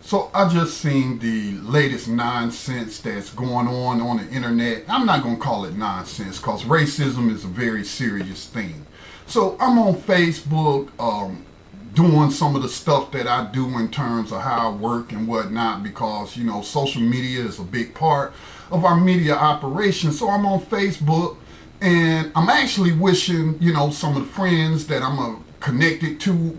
So I just seen the latest nonsense that's going on the internet. I'm not going to call it nonsense because racism is a very serious thing. So I'm on Facebook doing some of the stuff that I do in terms of how I work and whatnot because, social media is a big part of our media operation. So I'm on Facebook and I'm actually wishing, some of the friends that I'm connected to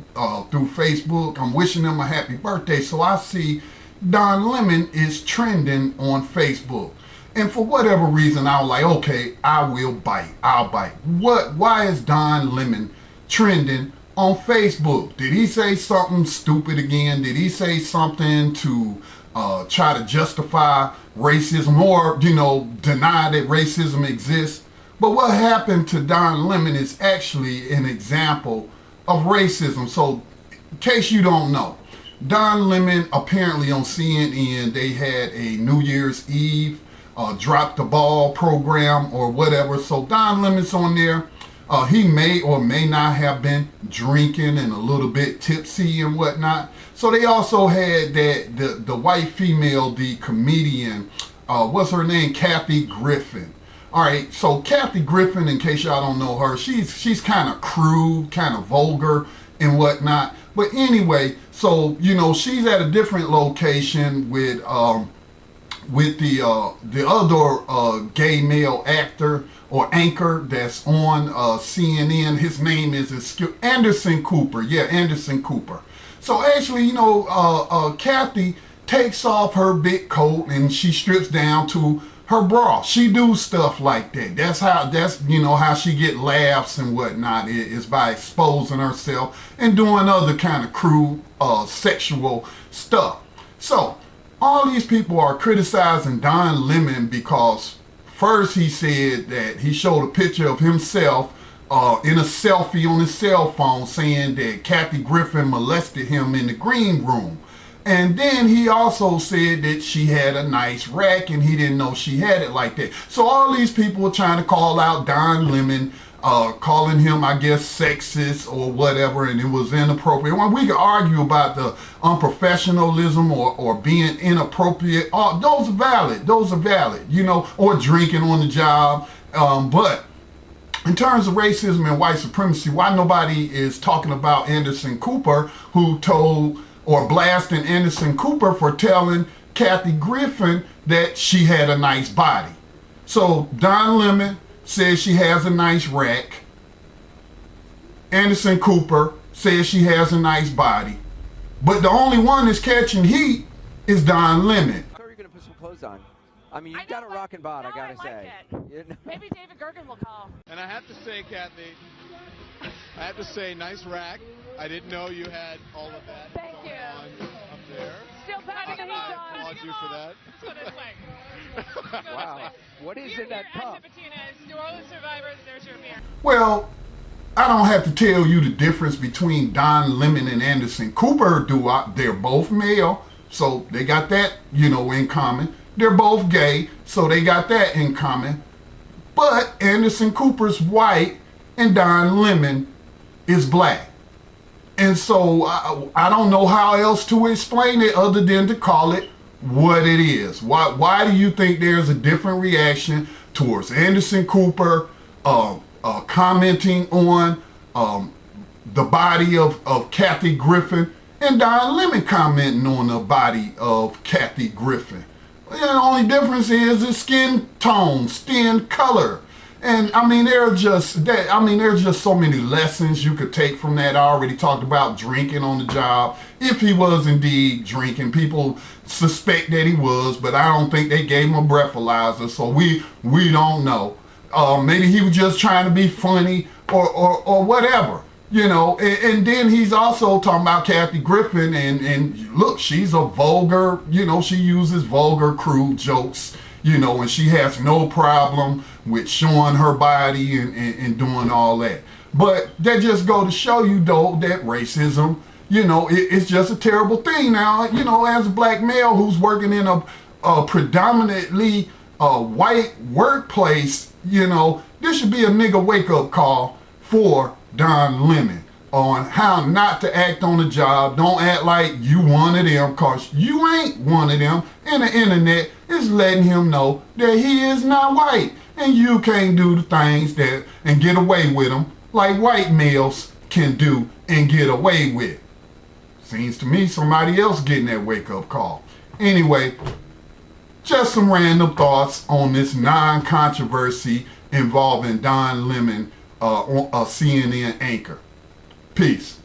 through Facebook, I'm wishing them a happy birthday. So I see Don Lemon is trending on Facebook. And for whatever reason, I was like, okay, I will bite. I'll bite. Why is Don Lemon trending on Facebook? Did he say something stupid again? Did he say something to try to justify racism or, deny that racism exists? But what happened to Don Lemon is actually an example of racism. So, in case you don't know, Don Lemon apparently on CNN, they had a New Year's Eve drop the ball program or whatever. So Don Lemon's on there. He may or may not have been drinking and a little bit tipsy and whatnot. So they also had the white female, the comedian, what's her name? Kathy Griffin. All right, so Kathy Griffin, in case y'all don't know her, she's kind of crude, kind of vulgar and whatnot. But anyway, so she's at a different location with the other gay male actor or anchor that's on CNN. His name is Anderson Cooper. Yeah, Anderson Cooper. So actually, Kathy takes off her big coat and she strips down to her bra. She do stuff like that. That's how she get laughs and whatnot is by exposing herself and doing other kind of crude sexual stuff. So all these people are criticizing Don Lemon because first he said that he showed a picture of himself in a selfie on his cell phone saying that Kathy Griffin molested him in the green room. And then he also said that she had a nice rack and he didn't know she had it like that. So all these people were trying to call out Don Lemon, calling him, I guess, sexist or whatever, and it was inappropriate. Well, we could argue about the unprofessionalism or being inappropriate. Those are valid, or drinking on the job. But in terms of racism and white supremacy, why nobody is talking about Anderson Cooper, who told or blasting Anderson Cooper for telling Kathy Griffin that she had a nice body. So Don Lemon says she has a nice rack. Anderson Cooper says she has a nice body. But the only one that's catching heat is Don Lemon. How are you going to put some clothes on? I mean, you've got a rockin' bod, I gotta say. Maybe David Gergen will call. And I have to say, Kathy, nice rack. I didn't know you had all of that Thank going you. on up there. Still patting the heat on. Applaud you for that. That's what it's like. Wow. What is in that cup? New Orleans survivors, there's your beer. Well, I don't have to tell you the difference between Don Lemon and Anderson Cooper. They're both male, so they got that, in common. They're both gay, so they got that in common. But Anderson Cooper's white and Don Lemon is black. And so I don't know how else to explain it other than to call it what it is. Why do you think there's a different reaction towards Anderson Cooper commenting on the body of Kathy Griffin and Don Lemon commenting on the body of Kathy Griffin? The only difference is skin tone, skin color. And there's just so many lessons you could take from that. I already talked about drinking on the job. If he was indeed drinking, people suspect that he was, but I don't think they gave him a breathalyzer, so we don't know. Maybe he was just trying to be funny or whatever, And then he's also talking about Kathy Griffin, and look, she's a vulgar, she uses vulgar, crude jokes. And she has no problem with showing her body and doing all that. But that just go to show you, though, that racism, it's just a terrible thing. Now, as a black male who's working in a predominantly white workplace, this should be a nigga wake-up call for Don Lemon. on how not to act on the job. Don't act like you one of them, cause you ain't one of them. And the internet is letting him know that he is not white, and you can't do the things that and get away with them like white males can do and get away with. Seems to me somebody else getting that wake-up call. Anyway, just some random thoughts on this non-controversy involving Don Lemon, a CNN anchor. Peace.